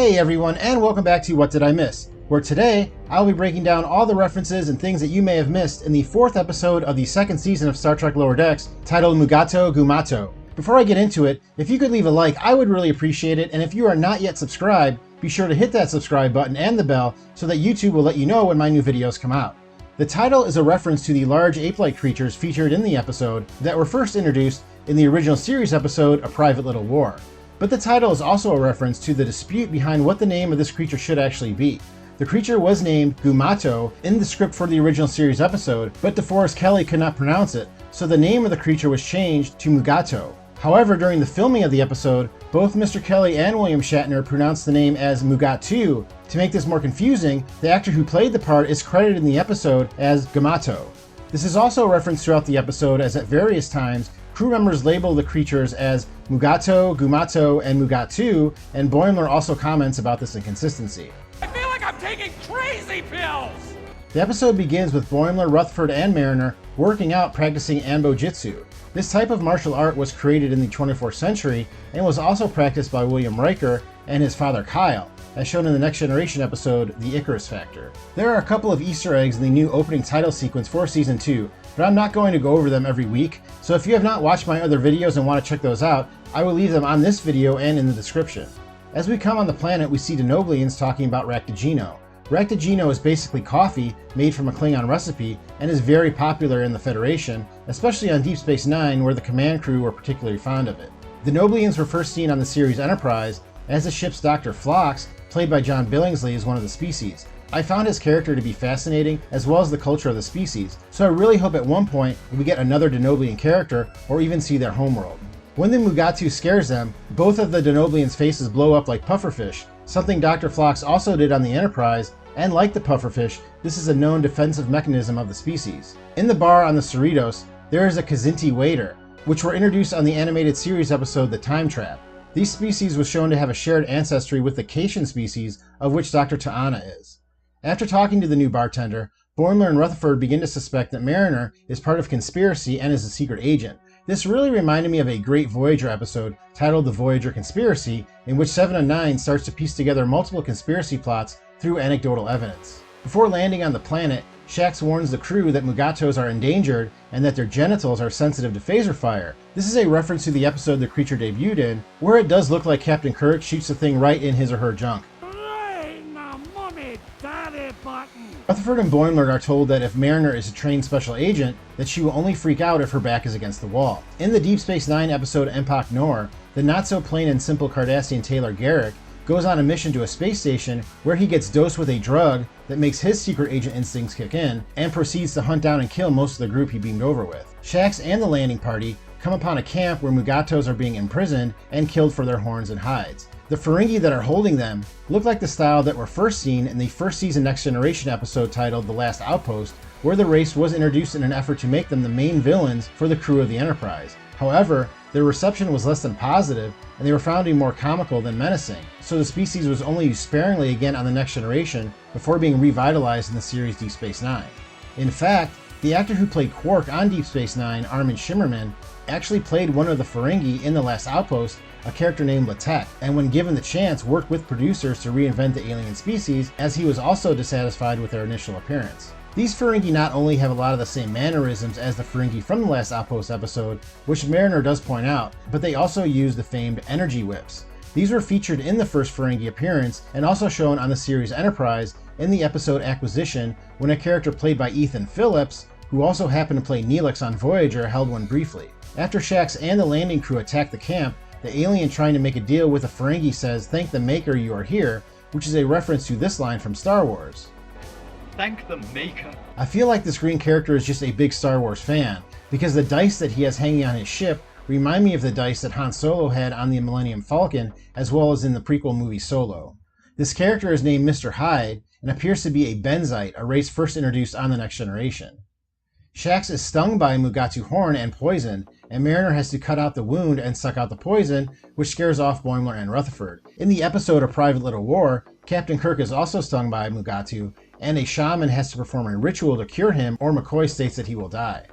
Hey everyone, and welcome back to What Did I Miss? Where today, I'll be breaking down all the references and things that you may have missed in the 4th episode of the 2nd season of Star Trek Lower Decks, titled Mugato Gumato. Before I get into it, if you could leave a like, I would really appreciate it, and if you are not yet subscribed, be sure to hit that subscribe button and the bell so that YouTube will let you know when my new videos come out. The title is a reference to the large ape-like creatures featured in the episode that were first introduced in the original series episode, A Private Little War. But the title is also a reference to the dispute behind what the name of this creature should actually be. The creature was named Gumato in the script for the original series episode, but DeForest Kelley could not pronounce it, so the name of the creature was changed to Mugato. However, during the filming of the episode, both Mr. Kelley and William Shatner pronounced the name as Mugato. To make this more confusing, the actor who played the part is credited in the episode as Gumato. This is also referenced throughout the episode, as at various times, crew members label the creatures as Mugato, Gumato, and Mugatu, and Boimler also comments about this inconsistency. I feel like I'm taking crazy pills! The episode begins with Boimler, Rutherford, and Mariner working out practicing ambojitsu. This type of martial art was created in the 24th century and was also practiced by William Riker and his father Kyle, as shown in the Next Generation episode, The Icarus Factor. There are a couple of Easter eggs in the new opening title sequence for Season 2, but I'm not going to go over them every week, so if you have not watched my other videos and want to check those out, I will leave them on this video and in the description. As we come on the planet, we see Denobilians talking about Raktajino. Raktajino is basically coffee made from a Klingon recipe and is very popular in the Federation, especially on Deep Space Nine, where the command crew were particularly fond of it. Denobilians were first seen on the series Enterprise, as the ship's Dr. Phlox, played by John Billingsley, is one of the species. I found his character to be fascinating, as well as the culture of the species, so I really hope at one point we get another Denobilian character, or even see their homeworld. When the Mugatu scares them, both of the Denobilians' faces blow up like pufferfish, something Dr. Phlox also did on the Enterprise, and like the pufferfish, this is a known defensive mechanism of the species. In the bar on the Cerritos, there is a Kzinti waiter, which were introduced on the animated series episode The Time Trap. These species was shown to have a shared ancestry with the Cation species, of which Dr. T'Ana is. After talking to the new bartender, Boimler and Rutherford begin to suspect that Mariner is part of conspiracy and is a secret agent. This really reminded me of a great Voyager episode titled The Voyager Conspiracy, in which 7 of 9 starts to piece together multiple conspiracy plots through anecdotal evidence. Before landing on the planet, Shax warns the crew that Mugatos are endangered and that their genitals are sensitive to phaser fire. This is a reference to the episode the creature debuted in, where it does look like Captain Kirk shoots the thing right in his or her junk. Rutherford and Boimler are told that if Mariner is a trained special agent, that she will only freak out if her back is against the wall. In the Deep Space Nine episode Empoc Noir, the not-so-plain and simple Cardassian Taylor Garrick goes on a mission to a space station where he gets dosed with a drug that makes his secret agent instincts kick in, and proceeds to hunt down and kill most of the group he beamed over with. Shax and the landing party come upon a camp where Mugatos are being imprisoned and killed for their horns and hides. The Ferengi that are holding them look like the style that were first seen in the first season Next Generation episode titled The Last Outpost, where the race was introduced in an effort to make them the main villains for the crew of the Enterprise. However, their reception was less than positive, and they were found to be more comical than menacing, so the species was only used sparingly again on the Next Generation before being revitalized in the series Deep Space Nine. In fact, the actor who played Quark on Deep Space Nine, Armin Shimmerman, actually played one of the Ferengi in The Last Outpost, a character named Latek, and when given the chance worked with producers to reinvent the alien species, as he was also dissatisfied with their initial appearance. These Ferengi not only have a lot of the same mannerisms as the Ferengi from the Last Outpost episode, which Mariner does point out, but they also use the famed energy whips. These were featured in the first Ferengi appearance and also shown on the series Enterprise in the episode Acquisition, when a character played by Ethan Phillips, who also happened to play Neelix on Voyager, held one briefly. After Shax and the landing crew attack the camp, the alien trying to make a deal with a Ferengi says, "Thank the Maker you are here," which is a reference to this line from Star Wars. Thank the Maker. I feel like this green character is just a big Star Wars fan, because the dice that he has hanging on his ship remind me of the dice that Han Solo had on the Millennium Falcon, as well as in the prequel movie Solo. This character is named Mr. Hyde, and appears to be a Benzite, a race first introduced on the Next Generation. Shax is stung by a Mugatu horn and poisoned, and Mariner has to cut out the wound and suck out the poison, which scares off Boimler and Rutherford. In the episode A Private Little War, Captain Kirk is also stung by a Mugatu, and a shaman has to perform a ritual to cure him, or McCoy states that he will die.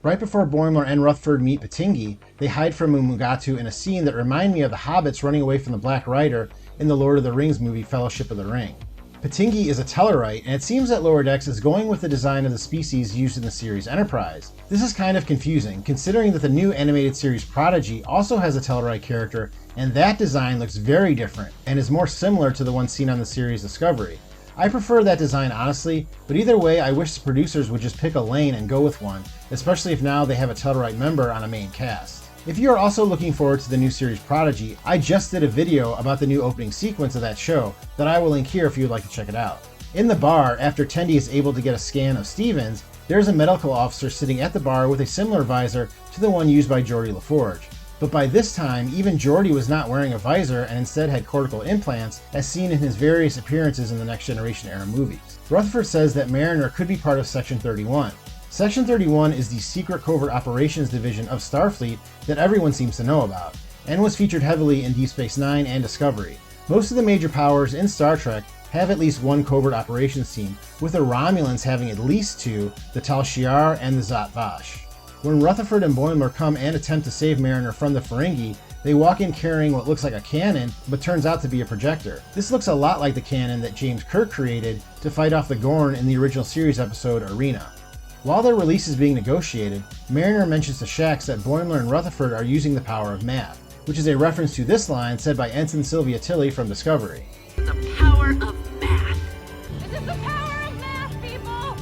Right before Boimler and Rutherford meet Patingi, they hide from a Mugatu in a scene that reminded me of the hobbits running away from the Black Rider in the Lord of the Rings movie Fellowship of the Ring. Patingi is a Tellarite, and it seems that Lower Decks is going with the design of the species used in the series Enterprise. This is kind of confusing, considering that the new animated series Prodigy also has a Tellarite character, and that design looks very different, and is more similar to the one seen on the series Discovery. I prefer that design honestly, but either way I wish the producers would just pick a lane and go with one, especially if now they have a Tellarite member on a main cast. If you are also looking forward to the new series Prodigy, I just did a video about the new opening sequence of that show that I will link here if you would like to check it out. In the bar, after Tendi is able to get a scan of Stevens, there's a medical officer sitting at the bar with a similar visor to the one used by Geordi LaForge. But by this time, even Geordi was not wearing a visor and instead had cortical implants, as seen in his various appearances in the Next Generation era movies. Rutherford says that Mariner could be part of Section 31. Section 31 is the secret covert operations division of Starfleet that everyone seems to know about, and was featured heavily in Deep Space Nine and Discovery. Most of the major powers in Star Trek have at least one covert operations team, with the Romulans having at least two, the Tal Shiar and the Zhat Vash. When Rutherford and Boimler come and attempt to save Mariner from the Ferengi, they walk in carrying what looks like a cannon, but turns out to be a projector. This looks a lot like the cannon that James Kirk created to fight off the Gorn in the original series episode Arena. While their release is being negotiated, Mariner mentions to Shax that Boimler and Rutherford are using the power of math, which is a reference to this line said by Ensign Sylvia Tilly from Discovery. The power of math. This is the power of math, people!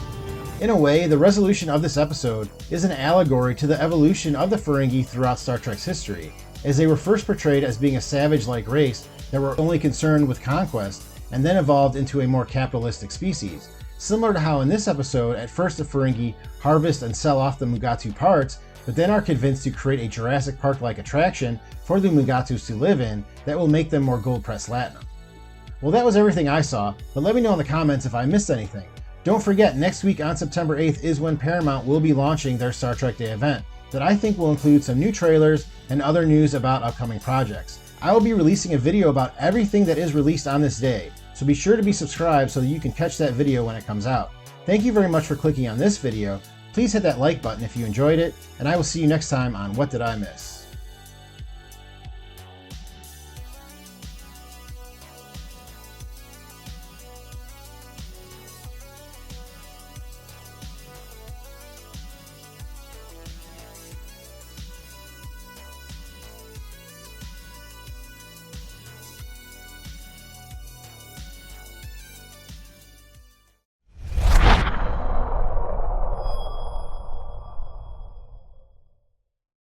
In a way, the resolution of this episode is an allegory to the evolution of the Ferengi throughout Star Trek's history, as they were first portrayed as being a savage-like race that were only concerned with conquest, and then evolved into a more capitalistic species. Similar to how in this episode, at first the Ferengi harvest and sell off the Mugato parts, but then are convinced to create a Jurassic Park-like attraction for the Mugatos to live in that will make them more gold-pressed latinum. Well, that was everything I saw, but let me know in the comments if I missed anything. Don't forget, next week on September 8th is when Paramount will be launching their Star Trek Day event, that I think will include some new trailers and other news about upcoming projects. I will be releasing a video about everything that is released on this day, so be sure to be subscribed so that you can catch that video when it comes out. Thank you very much for clicking on this video. Please hit that like button if you enjoyed it, and I will see you next time on What Did I Miss?